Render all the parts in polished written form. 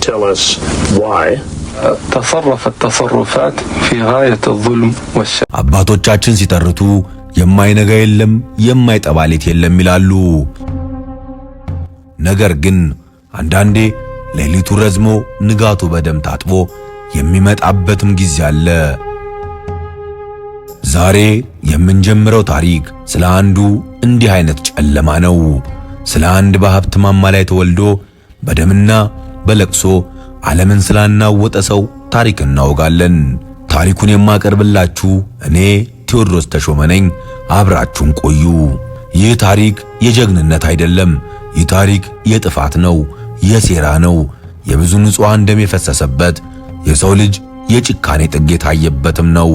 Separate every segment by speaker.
Speaker 1: tell us why?
Speaker 2: تصرف التصرفات في غاية الظلم والشر.
Speaker 3: አባቶቻችን ሲተርቱ የማይነጋ የለም የማይጠባሌት የለም ይላሉ። ነገር ግን አንዳንዴ ሌሊቱ ረዝሞ ንጋቱ በደም ታጥቦ የሚመጣበትም ጊዜ አለ። ዛሬ የምንጀምረው ታሪክ ስለ አንዱ እንዲህ አይነት ጨለማ ነው። ስለ አንድ በሀብት ማማ ላይ ተወልዶ በደምና በለቅሶ ዓለምን ስላናወጠ ሰው ታሪክ እናወጋለን። ታሪኩን የማቀርብላችሁ እኔ ቴዎድሮስ ተሾመ ነኝ። አብራችሁን ቆዩ። ይህ ታሪክ የጀግንነት አይደለም። ይህ ታሪክ የጥፋት ነው፣ የሴራ ነው። የብዙ ንጹሃን ደም የፈሰሰበት የሰው ልጅ የጭካኔ ጥግ የታየበትም ነው።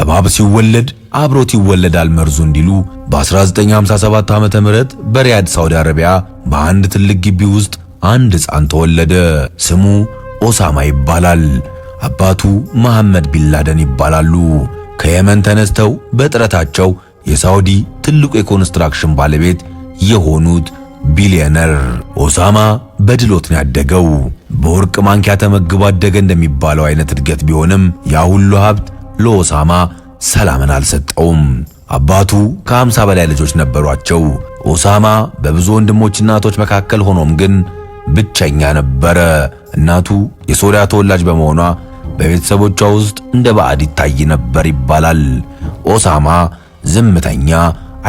Speaker 3: እባብ ሲወለድ አብሮት ይወለዳል መርዙ እንዲሉ በ1957 ዓመተ ምህረት በሪያድ ሳውዲ አረቢያ በአንድ ትልቅ ግቢ ውስጥ አንድ ሕፃን ተወለደ። ስሙ ኦሳማ ይባላል። አባቱ መሐመድ ቢንላደን ይባላሉ። ከየመን ተነስተው በጥረታቸው የሳውዲ ትልቁ የኮንስትራክሽን ባለቤት የሆኑት ቢሊየነር ኦሳማ በድሎት ነው ያደገው። በወርቅ ማንኪያ ተመግቦ አደገ እንደሚባለው አይነት እድገት ቢሆንም ያ ሁሉ ሀብት ለኦሳማ ሰላምን አልሰጠውም። አባቱ ከ50 በላይ ልጆች ነበሯቸው። ኦሳማ በብዙ ወንድሞችና እህቶች መካከል ሆኖም ግን ብቸኛ ነበረ። እናቱ የሶሪያ ተወላጅ በመሆኗ በቤተሰቦቿ ውስጥ እንደ ባዕድ ይታይ ነበር ይባላል። ኦሳማ ዝምተኛ፣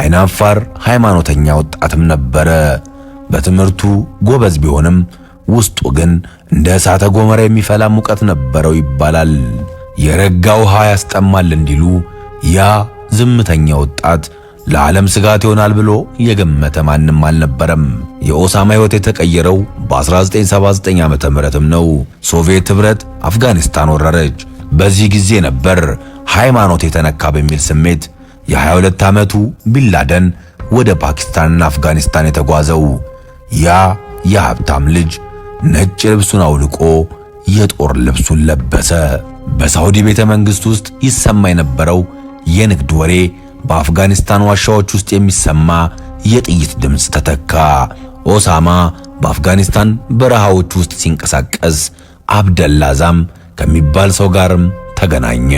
Speaker 3: አይናፋር፣ ሃይማኖተኛ ወጣትም ነበረ። በትምህርቱ ጎበዝ ቢሆንም ውስጡ ግን እንደ እሳተ ገሞራ የሚፈላ ሙቀት ነበረው ይባላል። የረጋ ውሃ ያስጠማል እንዲሉ ያ ዝምተኛ ወጣት ለዓለም ስጋት ይሆናል ብሎ የገመተ ማንም አልነበረም። የኦሳማ ሕይወት የተቀየረው በ1979 ዓመተ ምህረትም ነው። ሶቪየት ኅብረት አፍጋኒስታን ወረረች። በዚህ ጊዜ ነበር ሃይማኖት የተነካ በሚል ስሜት የ22 ዓመቱ ቢንላደን ወደ ፓኪስታንና አፍጋኒስታን የተጓዘው። ያ የሀብታም ልጅ ነጭ ልብሱን አውልቆ የጦር ልብሱን ለበሰ። በሳውዲ ቤተ መንግሥት ውስጥ ይሰማ የነበረው የንግድ ወሬ በአፍጋኒስታን ዋሻዎች ውስጥ የሚሰማ የጥይት ድምፅ ተተካ። ኦሳማ በአፍጋኒስታን በረሃዎች ውስጥ ሲንቀሳቀስ አብደላዛም ከሚባል ሰው ጋርም ተገናኘ።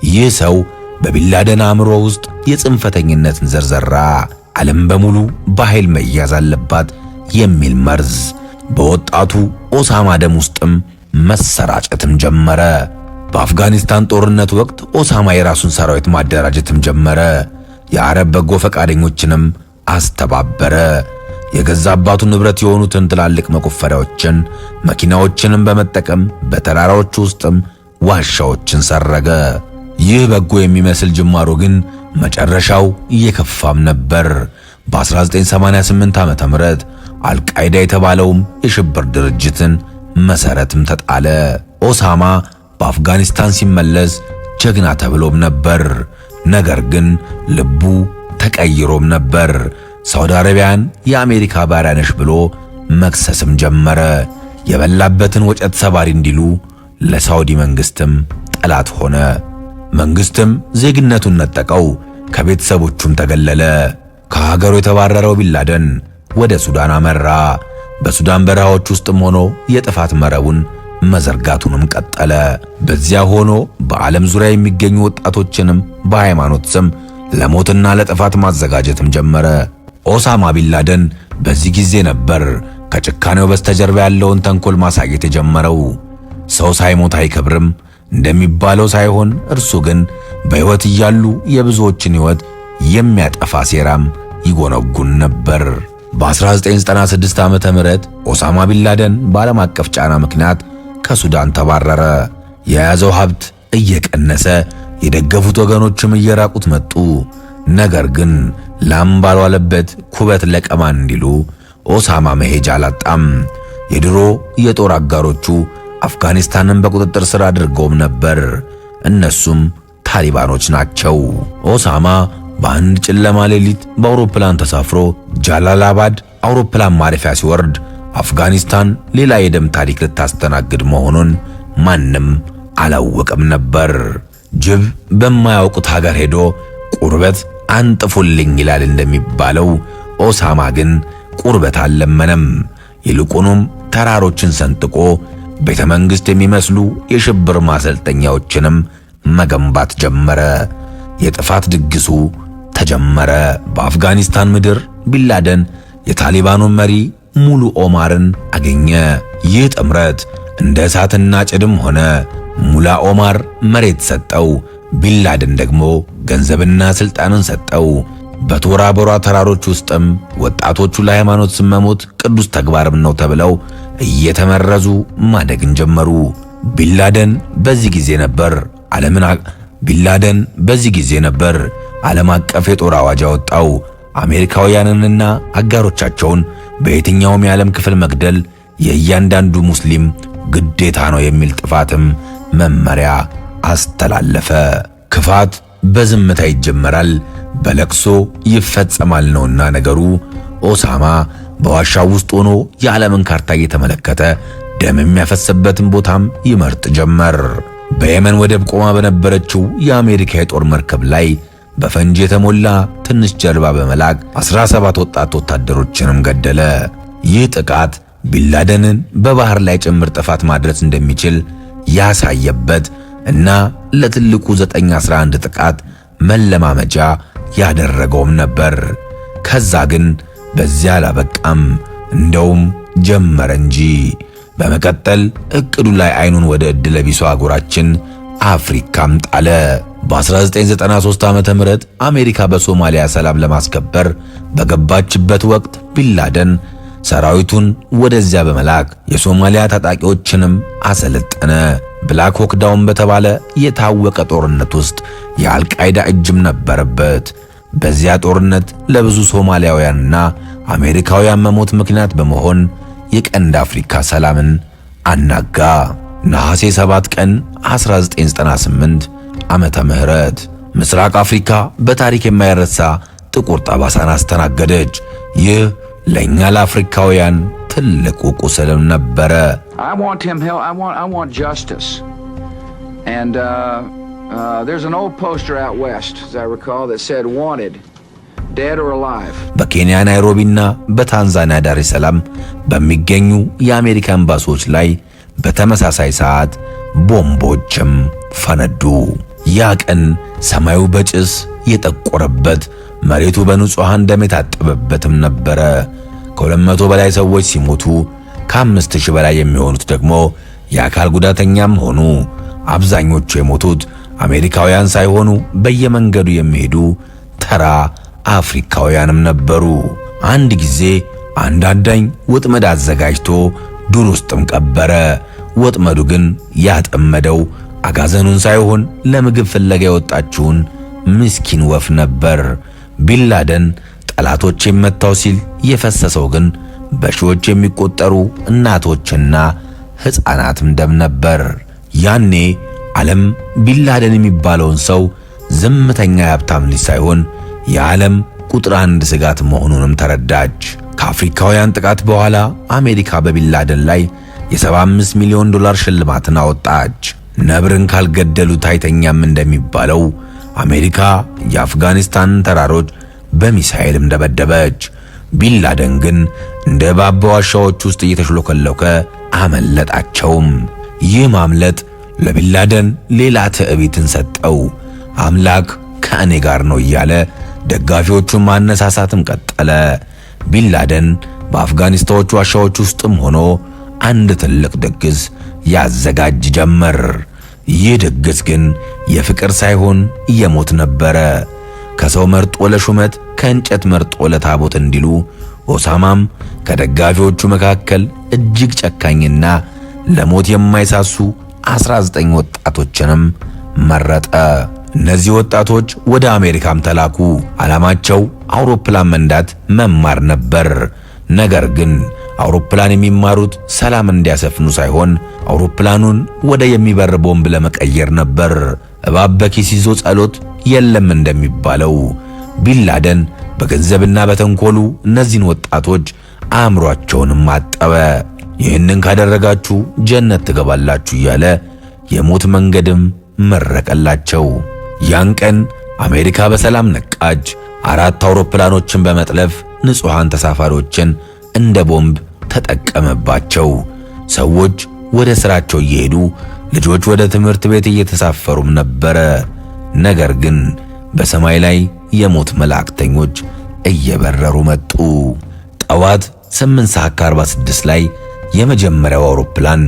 Speaker 3: ይህ ሰው በቢንላደን አእምሮ ውስጥ የጽንፈተኝነትን ዘር ዘራ። ዓለም በሙሉ በኃይል መያዝ አለባት የሚል መርዝ በወጣቱ ኦሳማ ደም ውስጥም መሰራጨትም ጀመረ። በአፍጋኒስታን ጦርነት ወቅት ኦሳማ የራሱን ሰራዊት ማደራጀትም ጀመረ። የአረብ በጎ ፈቃደኞችንም አስተባበረ። የገዛ አባቱ ንብረት የሆኑትን ትላልቅ መቆፈሪያዎችን፣ መኪናዎችንም በመጠቀም በተራራዎች ውስጥም ዋሻዎችን ሰረገ። ይህ በጎ የሚመስል ጅማሮ ግን መጨረሻው እየከፋም ነበር። በ1988 ዓመተ ምህረት አልቃይዳ የተባለውም የሽብር ድርጅትን መሰረትም ተጣለ። ኦሳማ በአፍጋኒስታን ሲመለስ ጀግና ተብሎም ነበር። ነገር ግን ልቡ ተቀይሮም ነበር። ሳውዲ አረቢያን የአሜሪካ ባሪያ ነሽ ብሎ መክሰስም ጀመረ። የበላበትን ወጨት ሰባሪ እንዲሉ ለሳውዲ መንግስትም ጠላት ሆነ። መንግስትም ዜግነቱን ነጠቀው፣ ከቤተሰቦቹም ተገለለ። ከሀገሩ የተባረረው ቢንላደን ወደ ሱዳን አመራ። በሱዳን በረሃዎች ውስጥም ሆኖ የጥፋት መረቡን መዘርጋቱንም ቀጠለ። በዚያ ሆኖ በዓለም ዙሪያ የሚገኙ ወጣቶችንም በሃይማኖት ስም ለሞትና ለጥፋት ማዘጋጀትም ጀመረ። ኦሳማ ቢንላደን በዚህ ጊዜ ነበር ከጭካኔው በስተጀርባ ያለውን ተንኮል ማሳየት የጀመረው። ሰው ሳይሞት አይከብርም እንደሚባለው ሳይሆን እርሱ ግን በሕይወት እያሉ የብዙዎችን ሕይወት የሚያጠፋ ሴራም ይጎነጉን ነበር። በ1996 ዓመተ ምህረት ኦሳማ ቢንላደን በዓለም አቀፍ ጫና ምክንያት ከሱዳን ተባረረ። የያዘው ሀብት እየቀነሰ የደገፉት ወገኖችም እየራቁት መጡ። ነገር ግን ላም ባልዋለበት ኩበት ለቀማን እንዲሉ ኦሳማ መሄጃ አላጣም። የድሮ የጦር አጋሮቹ አፍጋኒስታንን በቁጥጥር ስር አድርገውም ነበር። እነሱም ታሊባኖች ናቸው። ኦሳማ በአንድ ጨለማ ሌሊት በአውሮፕላን ተሳፍሮ ጃላላባድ አውሮፕላን ማረፊያ ሲወርድ አፍጋኒስታን ሌላ የደም ታሪክ ልታስተናግድ መሆኑን ማንም አላወቀም ነበር። ጅብ በማያውቁት ሀገር ሄዶ ቁርበት አንጥፉልኝ ይላል እንደሚባለው ኦሳማ ግን ቁርበት አልለመነም። ይልቁንም ተራሮችን ሰንጥቆ ቤተ መንግሥት የሚመስሉ የሽብር ማሰልጠኛዎችንም መገንባት ጀመረ። የጥፋት ድግሱ ተጀመረ። በአፍጋኒስታን ምድር ቢንላደን የታሊባኑን መሪ ሙሉ ኦማርን አገኘ። ይህ ጥምረት እንደ እሳትና ጭድም ሆነ። ሙላ ኦማር መሬት ሰጠው፣ ቢንላደን ደግሞ ገንዘብና ሥልጣንን ሰጠው። በቶራ ቦራ ተራሮች ውስጥም ወጣቶቹ ለሃይማኖት ስመሞት ቅዱስ ተግባርም ነው ተብለው እየተመረዙ ማደግን ጀመሩ። ቢንላደን በዚህ ጊዜ ነበር ዓለም አቀፍ የጦር አዋጅ ያወጣው። አሜሪካውያንንና አጋሮቻቸውን በየትኛውም የዓለም ክፍል መግደል የእያንዳንዱ ሙስሊም ግዴታ ነው የሚል ጥፋትም መመሪያ አስተላለፈ። ክፋት በዝምታ ይጀመራል፣ በለቅሶ ይፈጸማል ነውና ነገሩ። ኦሳማ በዋሻው ውስጥ ሆኖ የዓለምን ካርታ እየተመለከተ ደም የሚያፈስበትን ቦታም ይመርጥ ጀመር። በየመን ወደብ ቆማ በነበረችው የአሜሪካ የጦር መርከብ ላይ በፈንጂ የተሞላ ትንሽ ጀልባ በመላክ 17 ወጣት ወታደሮችንም ገደለ። ይህ ጥቃት ቢንላደንን በባህር ላይ ጭምር ጥፋት ማድረስ እንደሚችል ያሳየበት እና ለትልቁ 911 ጥቃት መለማመጃ ያደረገውም ነበር። ከዛ ግን በዚያ አላበቃም፣ እንደውም ጀመረ እንጂ። በመቀጠል እቅዱ ላይ አይኑን ወደ ዕድለ ቢሷ አህጉራችን አፍሪካም ጣለ። በ1993 ዓመተ ምህረት አሜሪካ በሶማሊያ ሰላም ለማስከበር በገባችበት ወቅት ቢንላደን ሰራዊቱን ወደዚያ በመላክ የሶማሊያ ታጣቂዎችንም አሰለጠነ። ብላክ ሆክ ዳውን በተባለ የታወቀ ጦርነት ውስጥ የአልቃይዳ እጅም ነበረበት። በዚያ ጦርነት ለብዙ ሶማሊያውያንና አሜሪካውያን መሞት ምክንያት በመሆን የቀንድ አፍሪካ ሰላምን አናጋ። ነሐሴ 7 ቀን 1998 ዓመተ ምህረት ምስራቅ አፍሪካ በታሪክ የማይረሳ ጥቁር ጠባሳን አስተናገደች። ይህ ለኛ ለአፍሪካውያን ትልቁ ቁስልም ነበረ።
Speaker 1: I want justice. And there's an old poster out west, as I recall, that said wanted, dead or alive.
Speaker 3: በኬንያ ናይሮቢና በታንዛኒያ ዳሬ ሰላም በሚገኙ የአሜሪካ ኤምባሲዎች ላይ በተመሳሳይ ሰዓት ቦምቦችም ፈነዱ። ያ ቀን ሰማዩ በጭስ የጠቆረበት፣ መሬቱ በንጹሃን ደም የታጠበበትም ነበረ። ከ200 በላይ ሰዎች ሲሞቱ ከ5000 በላይ የሚሆኑት ደግሞ የአካል ጉዳተኛም ሆኑ። አብዛኞቹ የሞቱት አሜሪካውያን ሳይሆኑ በየመንገዱ የሚሄዱ ተራ አፍሪካውያንም ነበሩ። አንድ ጊዜ አንድ አዳኝ ወጥመድ አዘጋጅቶ ዱር ውስጥም ቀበረ። ወጥመዱ ግን ያጠመደው አጋዘኑን ሳይሆን ለምግብ ፍለጋ የወጣችውን ምስኪን ወፍ ነበር። ቢንላደን ጠላቶች መታው ሲል የፈሰሰው ግን በሺዎች የሚቆጠሩ እናቶችና ሕፃናትም ደም ነበር። ያኔ ዓለም ቢንላደን የሚባለውን ሰው ዝምተኛ የሀብታም ልጅ ሳይሆን የዓለም ቁጥር 1 ስጋት መሆኑንም ተረዳች። ከአፍሪካውያን ጥቃት በኋላ አሜሪካ በቢንላደን ላይ የ75 ሚሊዮን ዶላር ሽልማትን አወጣች። ነብርን ካልገደሉት አይተኛም እንደሚባለው አሜሪካ የአፍጋኒስታን ተራሮች በሚሳኤልም ደበደበች። ቢንላደን ግን እንደ እባብ በዋሻዎች ውስጥ እየተሽሎከለከ አመለጣቸውም። ይህ ማምለጥ ለቢንላደን ሌላ ትዕቢትን ሰጠው። አምላክ ከእኔ ጋር ነው እያለ ደጋፊዎቹን ማነሳሳትም ቀጠለ። ቢንላደን በአፍጋኒስታኖቹ ዋሻዎች ውስጥም ሆኖ አንድ ትልቅ ድግስ ያዘጋጅ ጀመር። ይህ ድግስ ግን የፍቅር ሳይሆን የሞት ነበረ። ከሰው መርጦ ለሹመት ከእንጨት መርጦ ለታቦት እንዲሉ ኦሳማም ከደጋፊዎቹ መካከል እጅግ ጨካኝና ለሞት የማይሳሱ 19 ወጣቶችንም መረጠ። እነዚህ ወጣቶች ወደ አሜሪካም ተላኩ። ዓላማቸው አውሮፕላን መንዳት መማር ነበር። ነገር ግን አውሮፕላን የሚማሩት ሰላም እንዲያሰፍኑ ሳይሆን አውሮፕላኑን ወደ የሚበር ቦምብ ለመቀየር ነበር። እባብ በኪስ ይዞ ጸሎት የለም እንደሚባለው ቢንላደን በገንዘብና በተንኮሉ እነዚህን ወጣቶች አእምሯቸውንም አጠበ። ይህንን ካደረጋችሁ ጀነት ትገባላችሁ እያለ የሞት መንገድም መረቀላቸው። ያን ቀን አሜሪካ በሰላም ነቃች። 4 አውሮፕላኖችን በመጥለፍ ንጹሃን ተሳፋሪዎችን እንደ ቦምብ ተጠቀመባቸው። ሰዎች ወደ ስራቸው እየሄዱ ልጆች ወደ ትምህርት ቤት እየተሳፈሩም ነበረ። ነገር ግን በሰማይ ላይ የሞት መላእክተኞች እየበረሩ መጡ። ጠዋት 8:46 ላይ የመጀመሪያው አውሮፕላን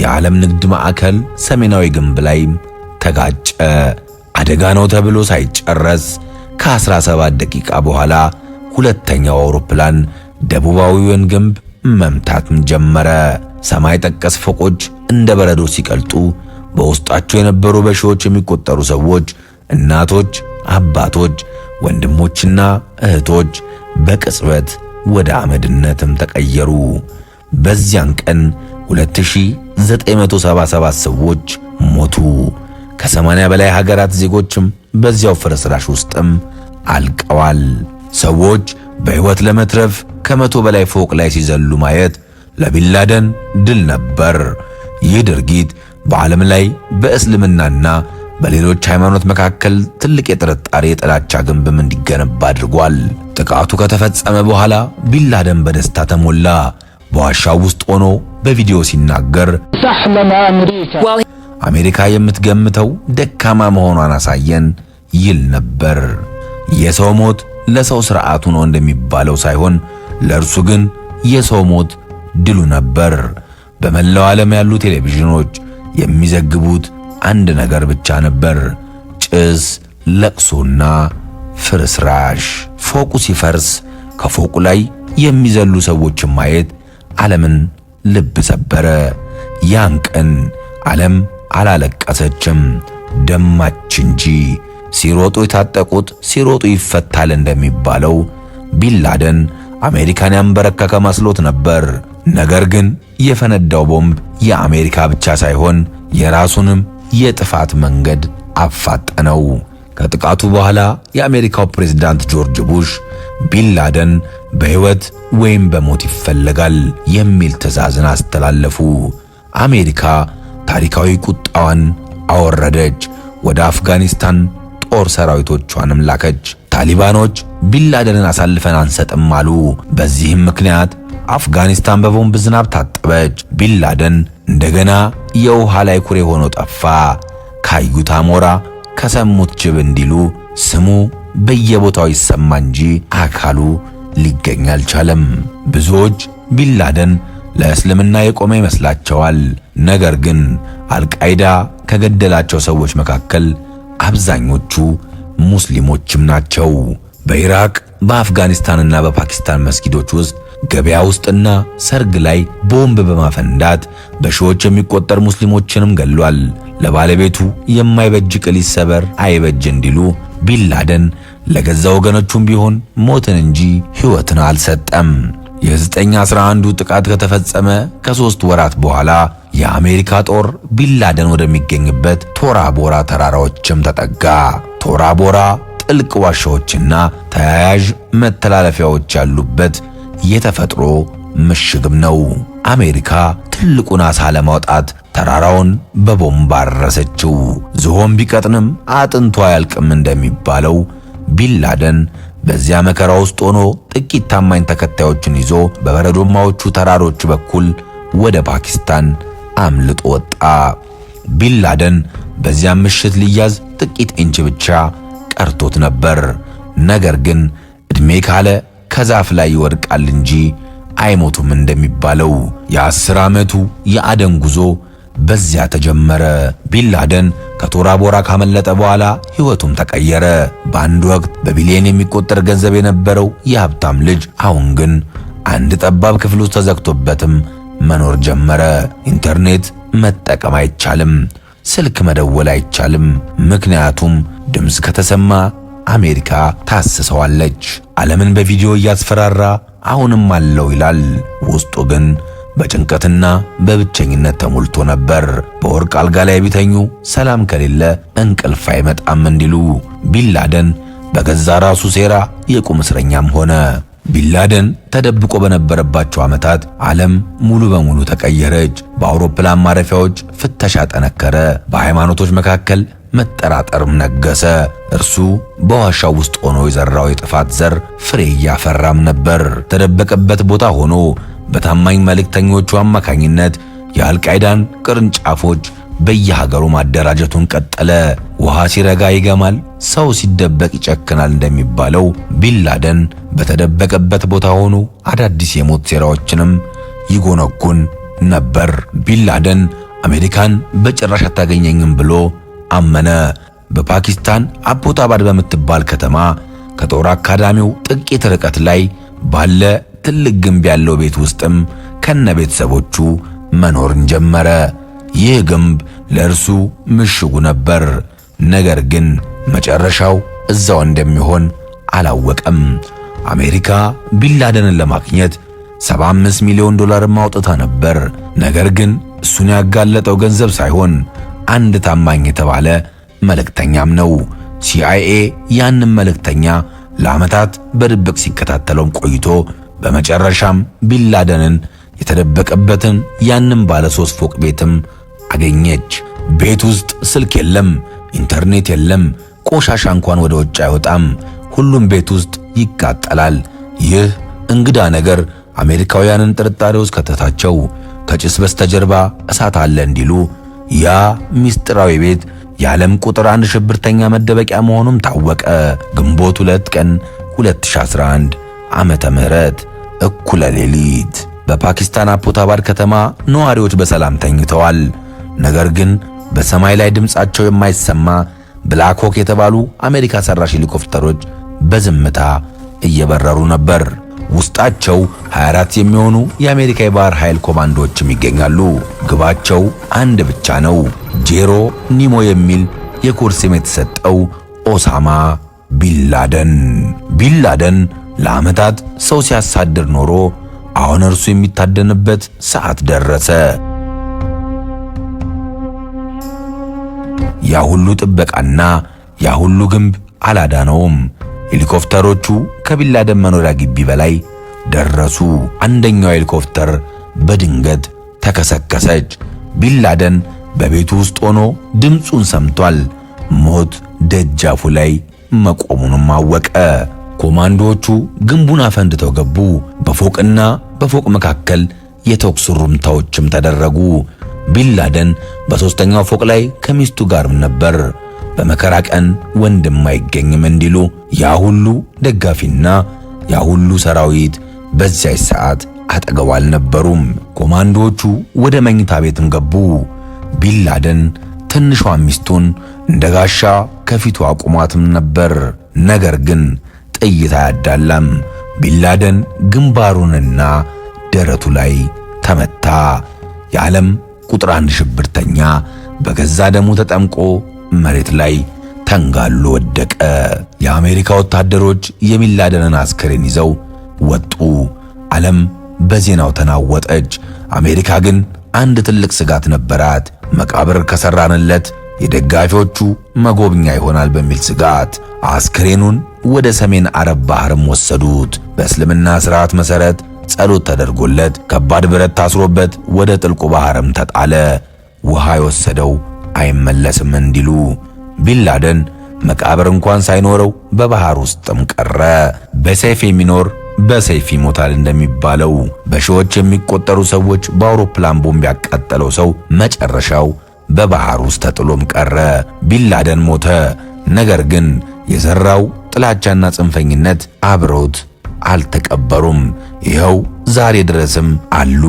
Speaker 3: የዓለም ንግድ ማዕከል ሰሜናዊ ግንብ ላይ ተጋጨ። አደጋ ነው ተብሎ ሳይጨረስ ከ17 ደቂቃ በኋላ ሁለተኛው አውሮፕላን ደቡባዊውን ግንብ መምታትም ጀመረ። ሰማይ ጠቀስ ፎቆች እንደ በረዶ ሲቀልጡ በውስጣቸው የነበሩ በሺዎች የሚቆጠሩ ሰዎች፣ እናቶች፣ አባቶች፣ ወንድሞችና እህቶች በቅጽበት ወደ አመድነትም ተቀየሩ። በዚያን ቀን 2977 ሰዎች ሞቱ። ከ80 በላይ ሀገራት ዜጎችም በዚያው ፍርስራሽ ውስጥም አልቀዋል። ሰዎች በሕይወት ለመትረፍ ከ100 በላይ ፎቅ ላይ ሲዘሉ ማየት ለቢንላደን ድል ነበር። ይህ ድርጊት በዓለም ላይ በእስልምናና በሌሎች ሃይማኖት መካከል ትልቅ የጥርጣሬ የጥላቻ ግንብም እንዲገነባ አድርጓል። ጥቃቱ ከተፈጸመ በኋላ ቢንላደን በደስታ ተሞላ። በዋሻው ውስጥ ሆኖ በቪዲዮ ሲናገር አሜሪካ የምትገምተው ደካማ መሆኗን አሳየን ይል ነበር። የሰው ሞት ለሰው ሥርዓቱ ነው እንደሚባለው ሳይሆን ለእርሱ ግን የሰው ሞት ድሉ ነበር። በመላው ዓለም ያሉ ቴሌቪዥኖች የሚዘግቡት አንድ ነገር ብቻ ነበር፣ ጭስ፣ ለቅሶና ፍርስራሽ። ፎቁ ሲፈርስ ከፎቁ ላይ የሚዘሉ ሰዎችን ማየት ዓለምን ልብ ሰበረ። ያን ቀን ዓለም አላለቀሰችም፣ ደማች እንጂ። ሲሮጡ የታጠቁት ሲሮጡ ይፈታል እንደሚባለው ቢንላደን አሜሪካን ያንበረከከ መስሎት ነበር። ነገር ግን የፈነዳው ቦምብ የአሜሪካ ብቻ ሳይሆን የራሱንም የጥፋት መንገድ አፋጠነው። ከጥቃቱ በኋላ የአሜሪካው ፕሬዝዳንት ጆርጅ ቡሽ ቢንላደን በሕይወት ወይም በሞት ይፈለጋል የሚል ትዕዛዝን አስተላለፉ። አሜሪካ ታሪካዊ ቁጣዋን አወረደች። ወደ አፍጋኒስታን ጦር ሰራዊቶቿንም ላከች። ታሊባኖች ቢንላደንን አሳልፈን አንሰጥም አሉ። በዚህም ምክንያት አፍጋኒስታን በቦምብ ዝናብ ታጠበች። ቢንላደን እንደገና የውሃ ላይ ኩሬ ሆኖ ጠፋ። ካዩት አሞራ ከሰሙት ጅብ እንዲሉ ስሙ በየቦታው ይሰማ እንጂ አካሉ ሊገኝ አልቻለም። ብዙዎች ቢንላደን ለእስልምና የቆመ ይመስላቸዋል። ነገር ግን አልቃይዳ ከገደላቸው ሰዎች መካከል አብዛኞቹ ሙስሊሞችም ናቸው። በኢራቅ በአፍጋኒስታንና በፓኪስታን መስጊዶች ውስጥ፣ ገበያ ውስጥና ሰርግ ላይ ቦምብ በማፈንዳት በሺዎች የሚቆጠር ሙስሊሞችንም ገሏል። ለባለቤቱ የማይበጅ ቅል ይሰበር አይበጅ እንዲሉ ቢንላደን ለገዛ ወገኖቹም ቢሆን ሞትን እንጂ ሕይወትን አልሰጠም። የ9/11 ጥቃት ከተፈጸመ ከ3 ወራት በኋላ የአሜሪካ ጦር ቢንላደን ወደሚገኝበት ቶራ ቦራ ተራራዎችም ተጠጋ። ቶራ ቦራ ጥልቅ ዋሻዎችና ተያያዥ መተላለፊያዎች ያሉበት የተፈጥሮ ምሽግም ነው። አሜሪካ ትልቁን ዓሣ ለማውጣት ተራራውን በቦምብ አረሰችው። ዝሆን ቢቀጥንም አጥንቷ አያልቅም እንደሚባለው ቢንላደን በዚያ መከራ ውስጥ ሆኖ ጥቂት ታማኝ ተከታዮችን ይዞ በበረዶማዎቹ ተራሮች በኩል ወደ ፓኪስታን አምልጦ ወጣ። ቢንላደን በዚያም ምሽት ሊያዝ ጥቂት ኢንች ብቻ ቀርቶት ነበር። ነገር ግን ዕድሜ ካለ ከዛፍ ላይ ይወድቃል እንጂ አይሞቱም እንደሚባለው የ10 ዓመቱ የአደን ጉዞ በዚያ ተጀመረ። ቢንላደን ከቶራ ቦራ ካመለጠ በኋላ ሕይወቱም ተቀየረ። በአንድ ወቅት በቢሊየን የሚቆጠር ገንዘብ የነበረው የሀብታም ልጅ አሁን ግን አንድ ጠባብ ክፍል ውስጥ ተዘግቶበትም መኖር ጀመረ። ኢንተርኔት መጠቀም አይቻልም፣ ስልክ መደወል አይቻልም። ምክንያቱም ድምፅ ከተሰማ አሜሪካ ታስሰዋለች። ዓለምን በቪዲዮ እያስፈራራ አሁንም አለው ይላል። ውስጡ ግን በጭንቀትና በብቸኝነት ተሞልቶ ነበር። በወርቅ አልጋ ላይ ቢተኙ ሰላም ከሌለ እንቅልፍ አይመጣም እንዲሉ ቢንላደን በገዛ ራሱ ሴራ የቁም እስረኛም ሆነ። ቢንላደን ተደብቆ በነበረባቸው ዓመታት ዓለም ሙሉ በሙሉ ተቀየረች። በአውሮፕላን ማረፊያዎች ፍተሻ ጠነከረ። በሃይማኖቶች መካከል መጠራጠርም ነገሰ። እርሱ በዋሻው ውስጥ ሆኖ የዘራው የጥፋት ዘር ፍሬ እያፈራም ነበር። ተደበቀበት ቦታ ሆኖ በታማኝ መልእክተኞቹ አማካኝነት የአልቃይዳን ቅርንጫፎች በየሀገሩ ማደራጀቱን ቀጠለ። ውሃ ሲረጋ ይገማል፣ ሰው ሲደበቅ ይጨክናል እንደሚባለው ቢንላደን በተደበቀበት ቦታ ሆኖ አዳዲስ የሞት ሴራዎችንም ይጎነጉን ነበር። ቢንላደን አሜሪካን በጭራሽ አታገኘኝም ብሎ አመነ። በፓኪስታን አቦታባድ በምትባል ከተማ ከጦር አካዳሚው ጥቂት ርቀት ላይ ባለ ትልቅ ግንብ ያለው ቤት ውስጥም ከነ ቤተሰቦቹ መኖርን ጀመረ። ይህ ግንብ ለእርሱ ምሽጉ ነበር። ነገር ግን መጨረሻው እዛው እንደሚሆን አላወቀም። አሜሪካ ቢንላደንን ለማግኘት 75 ሚሊዮን ዶላር ማውጣታ ነበር። ነገር ግን እሱን ያጋለጠው ገንዘብ ሳይሆን አንድ ታማኝ የተባለ መልእክተኛም ነው። ሲአይኤ ያንን መልእክተኛ ለዓመታት በድብቅ ሲከታተለውም ቆይቶ በመጨረሻም ቢንላደንን የተደበቀበትን ያንን ባለ 3 ፎቅ ቤትም አገኘች። ቤት ውስጥ ስልክ የለም፣ ኢንተርኔት የለም፣ ቆሻሻ እንኳን ወደ ውጭ አይወጣም። ሁሉም ቤት ውስጥ ይቃጠላል። ይህ እንግዳ ነገር አሜሪካውያንን ጥርጣሬ ውስጥ ከተታቸው። ከጭስ በስተጀርባ እሳት አለ እንዲሉ ያ ሚስጥራዊ ቤት የዓለም ቁጥር 1 ሽብርተኛ መደበቂያ መሆኑም ታወቀ። ግንቦት 2 ቀን 2011 ዓመተ ምህረት እኩለ ሌሊት በፓኪስታን አቦታባድ ከተማ ነዋሪዎች በሰላም ተኝተዋል። ነገር ግን በሰማይ ላይ ድምጻቸው የማይሰማ ብላክ ሆክ የተባሉ አሜሪካ ሰራሽ ሄሊኮፕተሮች በዝምታ እየበረሩ ነበር። ውስጣቸው 24 የሚሆኑ የአሜሪካ የባህር ኃይል ኮማንዶዎችም ይገኛሉ። ግባቸው አንድ ብቻ ነው፣ ጄሮ ኒሞ የሚል የኮድ ስም የተሰጠው ኦሳማ ቢንላደን። ቢንላደን ለዓመታት ሰው ሲያሳድር ኖሮ አሁን እርሱ የሚታደንበት ሰዓት ደረሰ። ያ ሁሉ ጥበቃና ያ ሁሉ ግንብ አላዳነውም። ሄሊኮፕተሮቹ ከቢንላደን መኖሪያ ግቢ በላይ ደረሱ። አንደኛው ሄሊኮፕተር በድንገት ተከሰከሰች። ቢንላደን በቤቱ ውስጥ ሆኖ ድምፁን ሰምቷል። ሞት ደጃፉ ላይ መቆሙንም አወቀ። ኮማንዶዎቹ ግንቡን አፈንድተው ገቡ። በፎቅና በፎቅ መካከል የተኩስ ሩምታዎችም ተደረጉ። ቢንላደን በሦስተኛው ፎቅ ላይ ከሚስቱ ጋርም ነበር። በመከራ ቀን ወንድም አይገኝም እንዲሉ ያ ሁሉ ደጋፊና ያ ሁሉ ሰራዊት በዚያች ሰዓት አጠገቡ አልነበሩም። ኮማንዶዎቹ ወደ መኝታ ቤትም ገቡ። ቢንላደን ትንሿ ሚስቱን እንደ ጋሻ ከፊቱ አቁሟትም ነበር። ነገር ግን ጥይት አያዳላም። ቢንላደን ግንባሩንና ደረቱ ላይ ተመታ። የዓለም ቁጥር 1 ሽብርተኛ በገዛ ደሙ ተጠምቆ መሬት ላይ ተንጋሎ ወደቀ። የአሜሪካ ወታደሮች የቢንላደንን አስከሬን ይዘው ወጡ። ዓለም በዜናው ተናወጠች። አሜሪካ ግን አንድ ትልቅ ስጋት ነበራት። መቃብር ከሰራንለት የደጋፊዎቹ መጎብኛ ይሆናል በሚል ስጋት አስከሬኑን ወደ ሰሜን አረብ ባህርም ወሰዱት። በእስልምና ሥርዓት መሠረት ጸሎት ተደርጎለት ከባድ ብረት ታስሮበት ወደ ጥልቁ ባህርም ተጣለ። ውሃ የወሰደው አይመለስም እንዲሉ ቢንላደን መቃብር እንኳን ሳይኖረው በባህር ውስጥም ቀረ። በሰይፍ የሚኖር በሰይፍ ይሞታል እንደሚባለው በሺዎች የሚቆጠሩ ሰዎች በአውሮፕላን ቦምብ ያቃጠለው ሰው መጨረሻው በባህር ውስጥ ተጥሎም ቀረ። ቢንላደን ሞተ። ነገር ግን የዘራው ጥላቻና ጽንፈኝነት አብረውት አልተቀበሩም። ይኸው ዛሬ ድረስም አሉ።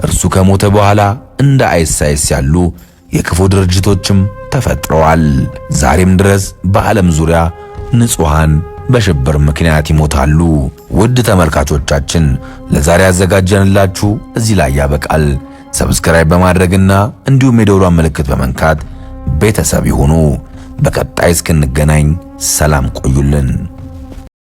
Speaker 3: እርሱ ከሞተ በኋላ እንደ አይሳይስ ያሉ የክፉ ድርጅቶችም ተፈጥረዋል። ዛሬም ድረስ በዓለም ዙሪያ ንጹሃን በሽብር ምክንያት ይሞታሉ። ውድ ተመልካቾቻችን ለዛሬ ያዘጋጀንላችሁ እዚህ ላይ ያበቃል። ሰብስክራይብ በማድረግና እንዲሁም የደወሏን ምልክት በመንካት ቤተሰብ ይሁኑ። በቀጣይ እስክንገናኝ ሰላም ቆዩልን።